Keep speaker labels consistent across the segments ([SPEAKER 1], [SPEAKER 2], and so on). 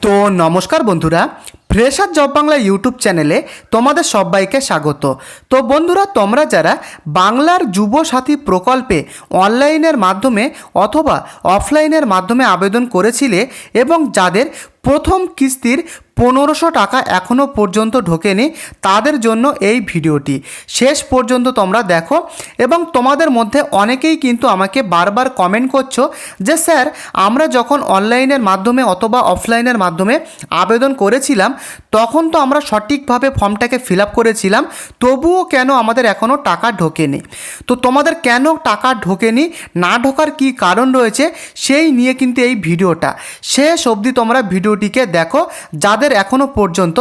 [SPEAKER 1] তো নমস্কার বন্ধুরা, ফ্রেশার জব বাংলা ইউটিউব চ্যানেলে তোমাদের সবাইকে স্বাগত। তো বন্ধুরা, তোমরা যারা বাংলার যুবসাথী প্রকল্পে অনলাইনের মাধ্যমে অথবা অফলাইনের মাধ্যমে আবেদন করেছিলে এবং যাদের প্রথম কিস্তির 1500 টাকা এখনও পর্যন্ত ঢোকেনি, তাদের জন্য এই ভিডিওটি শেষ পর্যন্ত তোমরা দেখো। এবং তোমাদের মধ্যে অনেকেই কিন্তু আমাকে বারবার কমেন্ট করছো যে স্যার, আমরা যখন অনলাইনের মাধ্যমে অথবা অফলাইনের মাধ্যমে আবেদন করেছিলাম তখন তো আমরা সঠিকভাবে ফর্মটাকে ফিল আপ করেছিলাম, তবুও কেন আমাদের এখনও টাকা ঢোকেনি। তো তোমাদের কেন টাকা ঢোকেনি, না ঢোকার কী কারণ রয়েছে, সেই নিয়ে কিন্তু এই ভিডিওটা শেষ অবধি তোমরা ভিডিওটিকে দেখো যাদের এখনও পর্যন্ত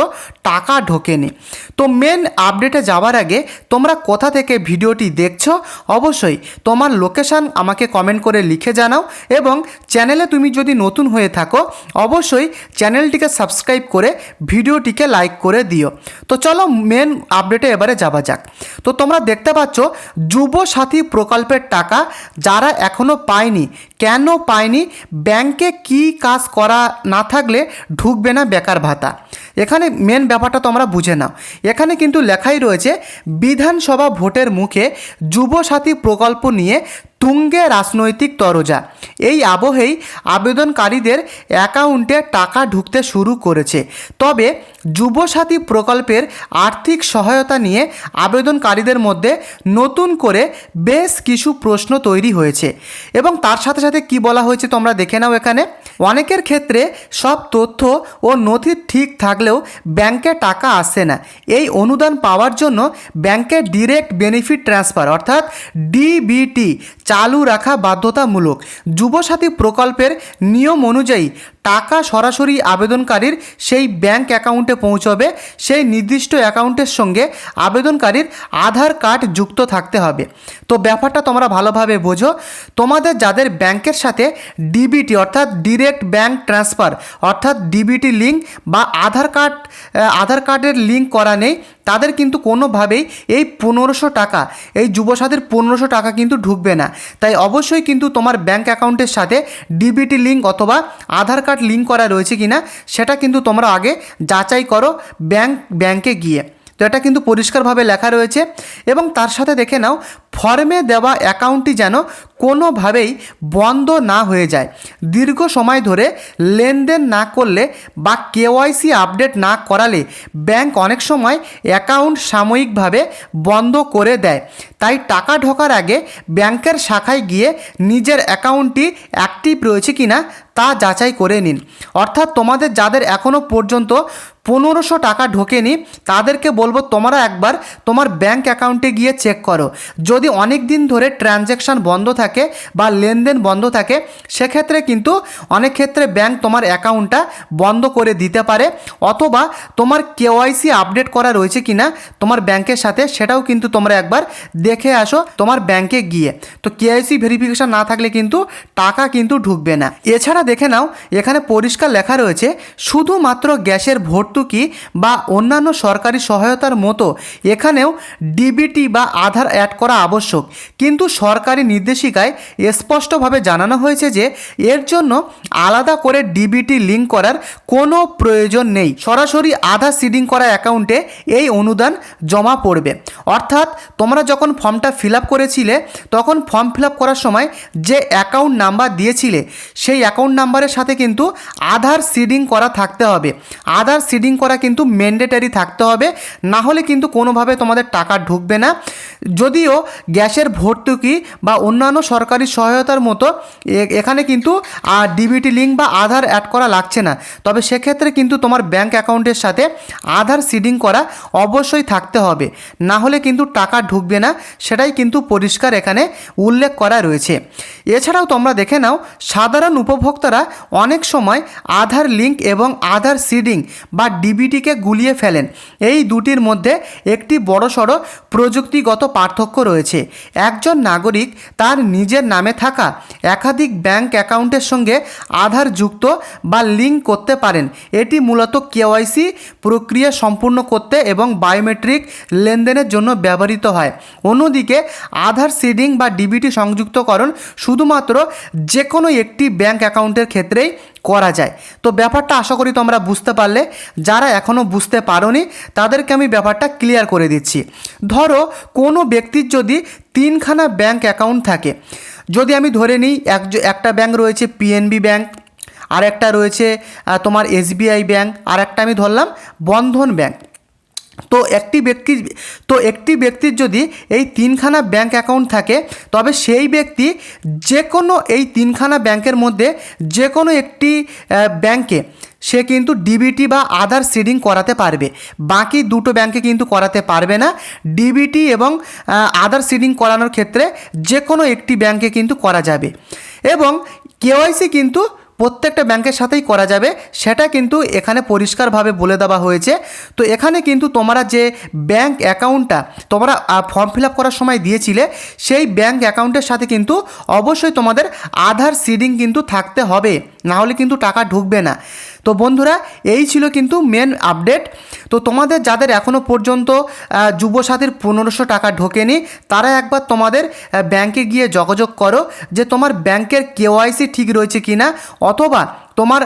[SPEAKER 1] টাকা ঢোকেনি। তো মেন আপডেটে যাওয়ার আগে তোমরা কোথা থেকে ভিডিওটি দেখছো অবশ্যই তোমার লোকেশান আমাকে কমেন্ট করে লিখে জানাও, এবং চ্যানেলে তুমি যদি নতুন হয়ে থাকো অবশ্যই চ্যানেলটিকে সাবস্ক্রাইব করে ভিডিওটিকে লাইক করে দিও। তো চলো মেন আপডেটে এবারে যাওয়া যাক। তো তোমরা দেখতে পাচ্ছ যুবসাথী প্রকল্পের টাকা যারা এখনও পায়নি, কেন পায়নি, ব্যাংকে কি কাজ করা না থাকলে ঢুকবে না বেকার ভাতা। এখানে মেন ব্যাপারটা তোমরা বুঝে নাও। এখানে কিন্তু লেখাই রয়েছে বিধানসভা ভোটের মুখে যুবসাথী প্রকল্প নিয়ে তুঙ্গে রাজনৈতিক তরজা। এই আবহেই আবেদনকারীদের অ্যাকাউন্টে টাকা ঢুকতে শুরু করেছে। তবে যুবসাথী প্রকল্পের আর্থিক সহায়তা নিয়ে আবেদনকারীদের মধ্যে নতুন করে বেশ কিছু প্রশ্ন তৈরি হয়েছে, এবং তার সাথে সাথে কি বলা হয়েছে তোমরা দেখে নাও। এখানে অনেকের ক্ষেত্রে সব তথ্য ও নথি ঠিক থাকলেও ব্যাংকে টাকা আসে না। এই অনুদান পাওয়ার জন্য ব্যাংকে ডিরেক্ট বেনিফিট ট্রান্সফার অর্থাৎ ডিবিটি চালু রাখা বাধ্যতামূলক। যুবসাথী প্রকল্পের নিয়ম অনুযায়ী টাকা সরাসরি আবেদনকারীর সেই ব্যাংক অ্যাকাউন্টে পৌঁছবে। সেই নির্দিষ্ট অ্যাকাউন্টের সঙ্গে আবেদনকারীর আধার কার্ড যুক্ত থাকতে হবে। তো ব্যাপারটা তোমরা ভালোভাবে বোঝো। তোমাদের যাদের ব্যাংকের সাথে ডিবিটি অর্থাৎ ডিরেক্ট ব্যাংক ট্রান্সফার অর্থাৎ ডিবিটি লিঙ্ক বা আধার কার্ডের লিঙ্ক করা নেই, তাদের কিন্তু কোনোভাবেই এই 1500 টাকা, এই যুবসাথীর 1500 টাকা কিন্তু ঢুকবে না। তাই অবশ্যই কিন্তু তোমার ব্যাংক অ্যাকাউন্টের সাথে ডিবিটি লিঙ্ক অথবা আধার কার্ড লিঙ্ক করা রয়েছে কিনা সেটা কিন্তু তোমরা আগে যাচাই করো ব্যাংকে গিয়ে। তো এটা কিন্তু পরিষ্কারভাবে লেখা রয়েছে। এবং তার সাথে দেখে নাও ফর্মে দেওয়া অ্যাকাউন্টটি যেন কোনোভাবেই বন্ধ না হয়ে যায়। দীর্ঘ সময় ধরে লেনদেন না করলে বা কেওয়াইসি আপডেট না করালে ব্যাংক অনেক সময় অ্যাকাউন্ট সাময়িকভাবে বন্ধ করে দেয়। তাই টাকা ঢোকার আগে ব্যাংকের শাখায় গিয়ে নিজের অ্যাকাউন্টটি অ্যাক্টিভ রয়েছে কিনা তা যাচাই করে নিন। অর্থাৎ তোমাদের যাদের এখনও পর্যন্ত 1500 টাকা ঢোকেনি তাদেরকে বলবো তোমরা একবার তোমার ব্যাংক অ্যাকাউন্টে গিয়ে চেক করো। যদি অনেক দিন ধরে ট্রানজ্যাকশান বন্ধ থাকে বা লেনদেন বন্ধ থাকে, সেক্ষেত্রে কিন্তু অনেক ক্ষেত্রে ব্যাংক তোমার অ্যাকাউন্টটা বন্ধ করে দিতে পারে, অথবা তোমার কেওয়াইসি আপডেট করা রয়েছে কিনা তোমার ব্যাংকের সাথে সেটাও কিন্তু তোমরা একবার দেখে আসো তোমার ব্যাংকে গিয়ে। তো কেওয়াইসি ভেরিফিকেশান না থাকলে কিন্তু টাকা কিন্তু ঢুকবে না। এছাড়া দেখে নাও এখানে পরিষ্কার লেখা রয়েছে শুধুমাত্র গ্যাসের ভর্তুকি বা অন্যান্য সরকারি সহায়তার মতো এখানেও ডিবিটি বা আধার অ্যাড করা আবশ্যক। কিন্তু সরকারি নির্দেশিকায় স্পষ্টভাবে জানানো হয়েছে যে এর জন্য আলাদা করে ডিবিটি লিঙ্ক করার কোনো প্রয়োজন নেই। সরাসরি আধার সিডিং করা অ্যাকাউন্টে এই অনুদান জমা পড়বে। অর্থাৎ তোমরা যখন ফর্মটা ফিল আপ করেছিলে তখন ফর্ম ফিল আপ করার সময় যে অ্যাকাউন্ট নাম্বার দিয়েছিলে সেই অ্যাকাউন্ট নাম্বারের সাথে কিন্তু আধার সিডিং করা থাকতে হবে। আধার সিডিং করা কিন্তু ম্যান্ডেটারি থাকতে হবে, না হলে কিন্তু কোনোভাবে তোমাদের টাকা ঢুকবে না। যদিও গ্যাসের ভর্তুকি বা অন্যান্য সরকারি সহায়তার মতো এখানে কিন্তু ডিবিটি লিঙ্ক বা আধার অ্যাড করা লাগছে না, তবে সেক্ষেত্রে কিন্তু তোমার ব্যাংক অ্যাকাউন্টের সাথে আধার সিডিং করা অবশ্যই থাকতে হবে, না হলে কিন্তু টাকা ঢুকবে না। সেটাই কিন্তু পরিষ্কার এখানে উল্লেখ করা রয়েছে। এছাড়াও তোমরা দেখে নাও সাধারণ উপভোক্তারা অনেক সময় আধার লিঙ্ক এবং আধার সিডিং বা ডিবিটিকে গুলিয়ে ফেলেন। এই দুটির মধ্যে একটি বড়সড় প্রযুক্তিগত পার্থক্য রয়েছে। একজন নাগরিক তার নিজের নামে থাকা একাধিক ব্যাংক অ্যাকাউন্টের সঙ্গে আধার যুক্ত বা লিঙ্ক করতে পারেন। এটি মূলত কেওয়াইসি প্রক্রিয়া সম্পূর্ণ করতে এবং বায়োমেট্রিক লেনদেনের জন্য ব্যবহৃত হয়। অন্যদিকে আধার সিডিং বা ডিবিটি সংযুক্তকরণ শুধুমাত্র যে কোনো একটি ব্যাংক অ্যাকাউন্ট অ্যাকাউন্টের ক্ষেত্রেই করা যায়। তো ব্যাপারটা আশা করি তোমরা বুঝতে পারলে। যারা এখনও বুঝতে পারোনি তাদেরকে আমি ব্যাপারটা ক্লিয়ার করে দিচ্ছি। ধরো কোনো ব্যক্তির যদি তিনখানা ব্যাংক অ্যাকাউন্ট থাকে, যদি আমি ধরে নিই একটা ব্যাংক রয়েছে পিএনবি ব্যাংক, আর একটা রয়েছে তোমার এসবিআই ব্যাংক, আর একটা আমি ধরলাম বন্ধন ব্যাংক। তো একটি ব্যক্তির যদি এই তিনখানা ব্যাংক অ্যাকাউন্ট থাকে, তবে সেই ব্যক্তি যে কোনো এই তিনখানা ব্যাংকের মধ্যে যে কোনো একটি ব্যাংকে সে কিন্তু ডিবিটি বা আধার সিডিং করাতে পারবে। বাকি দুটো ব্যাংকে কিন্তু করাতে পারবে না। ডিবিটি এবং আধার সিডিং করানোর ক্ষেত্রে যে কোনো একটি ব্যাংকে কিন্তু করা যাবে, এবং কেওয়াইসি কিন্তু প্রত্যেকটা ব্যাংকের সাথেই করা যাবে, সেটা কিন্তু এখানে পরিষ্কারভাবে বলে দেওয়া হয়েছে। তো এখানে কিন্তু তোমরা যে ব্যাংক অ্যাকাউন্টটা তোমরা ফর্ম ফিল আপ করার সময় দিয়েছিলে, সেই ব্যাংক অ্যাকাউন্টের সাথে কিন্তু অবশ্যই তোমাদের আধার সিডিং কিন্তু থাকতে হবে, না হলে কিন্তু টাকা ঢুকবে না। তো বন্ধুরা, এই ছিল কিন্তু মেন আপডেট। তো তোমাদের যাদের এখনও পর্যন্ত যুবসাথীর 1500 টাকা ঢোকেনি, তারা একবার তোমাদের ব্যাংকে গিয়ে যোগাযোগ করো যে তোমার ব্যাংকের কেওয়াইসি ঠিক রয়েছে কি না, অথবা তোমার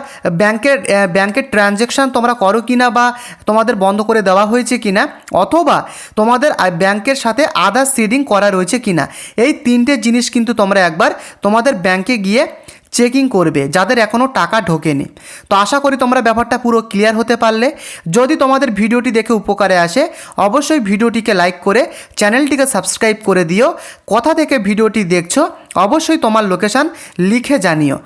[SPEAKER 1] ব্যাংকের ট্রানজ্যাকশান তোমরা করো কি না, বা তোমাদের বন্ধ করে দেওয়া হয়েছে কি না, অথবা তোমাদের ব্যাংকের সাথে আধার সিডিং করা রয়েছে কি না। এই তিনটে জিনিস কিন্তু তোমরা একবার তোমাদের ব্যাংকে গিয়ে চেকিং করবে, যাদের এখনও টাকা ঢোকেনি। তো আশা করি তোমরা ব্যাপারটা পুরো ক্লিয়ার হতে পারলে। যদি তোমাদের ভিডিওটি দেখে উপকারে আসে, অবশ্যই ভিডিওটিকে লাইক করে চ্যানেলটিকে সাবস্ক্রাইব করে দিও। কোথা থেকে ভিডিওটি দেখছো অবশ্যই তোমার লোকেশান লিখে জানিও।